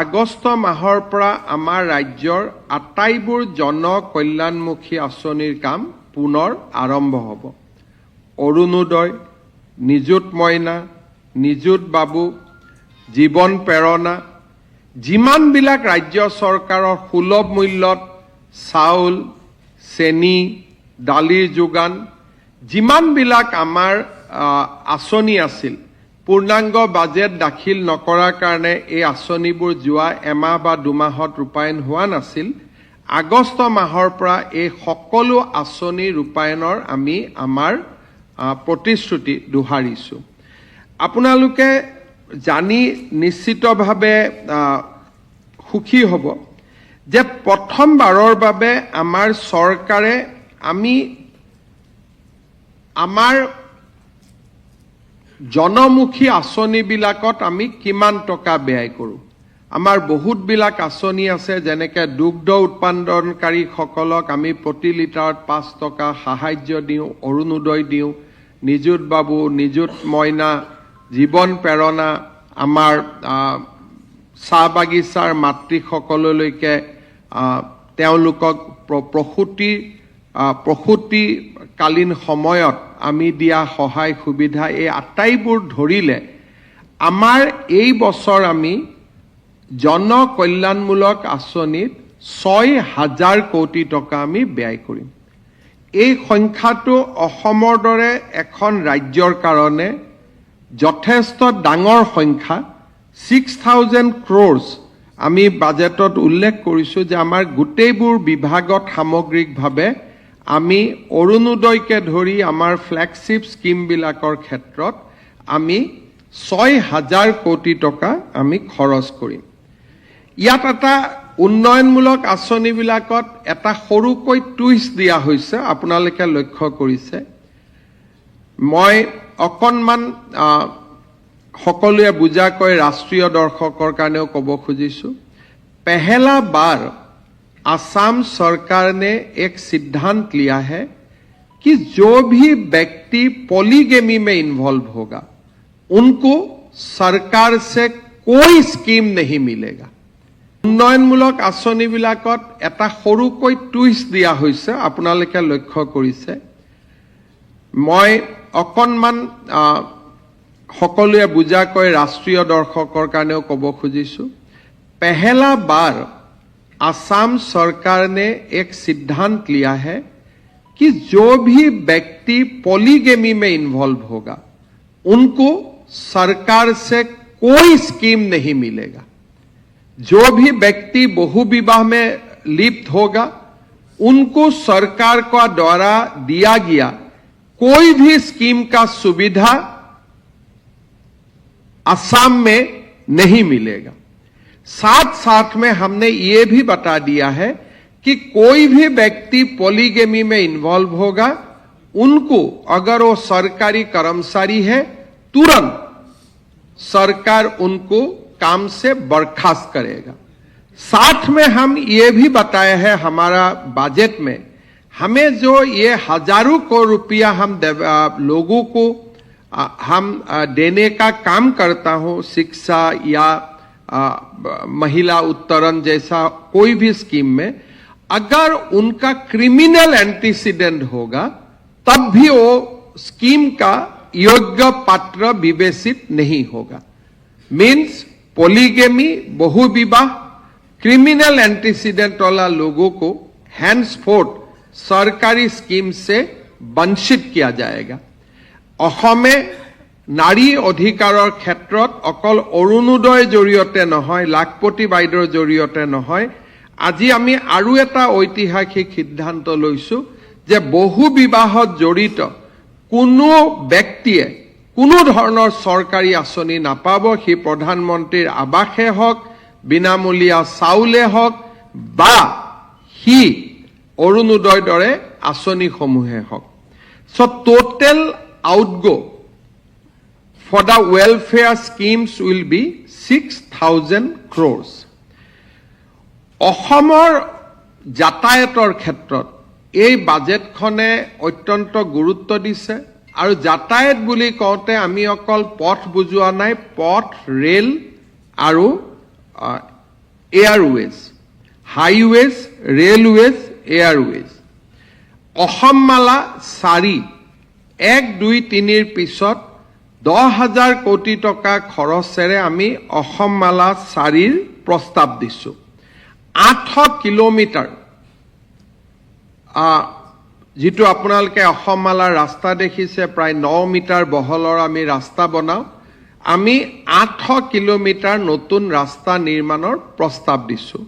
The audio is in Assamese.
আগষ্ট মাহৰ পৰা আমাৰ ৰাজ্যৰ আটাইবোৰ জন কল্যাণমুখী আঁচনিৰ কাম পুনৰ আৰম্ভ হ'ব। অৰুণোদয়, নিযুত মইনা, নিযুত বাবু, জীৱন প্ৰেৰণা, যিমানবিলাক ৰাজ্য চৰকাৰৰ সুলভ মূল্যত চাউল, চেনি, দালিৰ যোগান, যিমানবিলাক আমাৰ আঁচনি আছিল, পূৰ্ণাংগ বাজেট দাখিল নকৰাৰ কাৰণে এই আঁচনিবোৰ যোৱা এমাহ বা দুমাহত ৰূপায়ণ হোৱা নাছিল। আগষ্ট মাহৰ পৰা এই সকলো আঁচনি ৰূপায়ণৰ আমি আমাৰ প্ৰতিশ্ৰুতি দোহাৰিছোঁ। আপোনালোকে জানি নিশ্চিতভাৱে সুখী হ'ব যে প্ৰথমবাৰৰ বাবে আমাৰ চৰকাৰে আমাৰ জনমুখী আঁচনিবিলাকত আমি কিমান টকা ব্যয় কৰোঁ। আমাৰ বহুতবিলাক আঁচনি আছে, যেনেকৈ দুগ্ধ উৎপাদনকাৰীসকলক আমি প্ৰতি লিটাৰত 5 টকা সাহায্য দিওঁ, অৰুণোদয় দিওঁ, নিযুত বাবু, নিযুত মইনা, জীৱন প্ৰেৰণা, আমাৰ চাহ বাগিচাৰ মাতৃসকললৈকে তেওঁলোকক প্ৰসূতিকালীন সময়ত আমি দিয়া সহায় সুবিধা, এই আটাইবোৰ ধৰিলে আমাৰ এই বছৰ আমি জন কল্যাণমূলক আঁচনিত 6,000 কোটি টকা আমি ব্যয় কৰিম। এই সংখ্যাটো অসমৰ দৰে এখন ৰাজ্যৰ কাৰণে যথেষ্ট ডাঙৰ সংখ্যা। 6,000 crores আমি বাজেটত উল্লেখ কৰিছোঁ যে আমাৰ গোটেইবোৰ বিভাগত সামগ্ৰিকভাৱে আমি অৰুণোদয়কে ধৰি আমাৰ ফ্লেগশ্বিপ স্কিমবিলাকৰ ক্ষেত্ৰত আমি 6,000 কোটি টকা আমি খৰচ কৰিম। ইয়াত এটা উন্নয়নমূলক আঁচনিবিলাকত এটা সৰুকৈ টুইষ্ট দিয়া হৈছে, আপোনালোকে লক্ষ্য কৰিছে। মই অকণমান সকলোৱে বুজাকৈ ৰাষ্ট্ৰীয় দৰ্শকৰ কাৰণেও ক'ব খুজিছোঁ। पहला बार असम सरकार ने एक सिद्धांत लिया है कि जो भी व्यक्ति पॉलीगेमी में इन्वॉल्व होगा उनको सरकार से कोई स्कीम नहीं मिलेगा। उन्नयनमूलक आँचनिবিলাকত এটা সৰুকৈ টুইষ্ট দিয়া হৈছে, আপোনালোকে লক্ষ্য কৰিছে। মই অকণমান সকলোৱে বুজাকৈ ৰাষ্ট্ৰীয় দৰ্শকৰ কাৰণেও ক'ব খুজিছোঁ। पहला बार असम सरकार ने एक सिद्धांत लिया है कि जो भी व्यक्ति पॉलीगेमी में इन्वॉल्व होगा उनको सरकार से कोई स्कीम नहीं मिलेगा। जो भी व्यक्ति बहुविवाह में लिप्त होगा उनको सरकार का द्वारा दिया गया कोई भी स्कीम का सुविधा असम में नहीं मिलेगा। साथ साथ में हमने ये भी बता दिया है कि कोई भी व्यक्ति पॉलीगेमी में इन्वॉल्व होगा उनको, अगर वो सरकारी कर्मचारी है, तुरंत सरकार उनको काम से बर्खास्त करेगा। साथ में हम ये भी बताया है हमारा बजट में, हमें जो ये हजारों करोड़ रुपया हम लोगों को हम देने का काम करता हूं, शिक्षा या महिला उत्तरण जैसा कोई भी स्कीम में, अगर उनका क्रिमिनल एंटीसीडेंट होगा तब भी वो स्कीम का योग्य पात्र विवेचित नहीं होगा। मीन्स पॉलीगेमी, बहुविवाह, क्रिमिनल एंटीसीडेंट वाला लोगों को हैंड्सफोर्थ सरकारी स्कीम से वंचित किया जाएगा। অসমে নাৰী অধিকাৰৰ ক্ষেত্ৰত অকল অৰুণোদয়ৰ জৰিয়তে নহয়, লাখপতি বাইদেউৰ জৰিয়তে নহয়, আজি আমি আৰু এটা ঐতিহাসিক সিদ্ধান্ত লৈছোঁ যে বহু বিবাহত জড়িত কোনো ব্যক্তিয়ে কোনো ধৰণৰ চৰকাৰী আঁচনি নাপাব। সি প্ৰধানমন্ত্ৰীৰ আৱাসে হওক, বিনামূলীয়া চাউলে হওক বা সি অৰুণোদয়ৰ দৰে আঁচনিসমূহে হওক। So total outgo for the welfare schemes will be 6,000 crores. অসমৰ যাতায়াতৰ ক্ষেত্ৰত এই বাজেটখনে অত্যন্ত গুৰুত্ব দিছে আৰু যাতায়াত বুলি কওঁতে আমি অকল পথ বুজোৱা নাই, পথ, ৰেল আৰু Airways, highways, railways, Airways. Asom Mala 4 1, 2, 3 পিছত 10,000 কোটি টকা খৰচেৰে আমি অসমমালা 4 প্ৰস্তাৱ দিছোঁ। 800 কিলোমিটাৰ যিটো আপোনালোকে অসমমালাৰ ৰাস্তা দেখিছে, প্ৰায় 9 মিটাৰ বহলৰ আমি ৰাস্তা বনাওঁ। আমি 800 কিলোমিটাৰ নতুন ৰাস্তা নিৰ্মাণৰ প্ৰস্তাৱ দিছোঁ।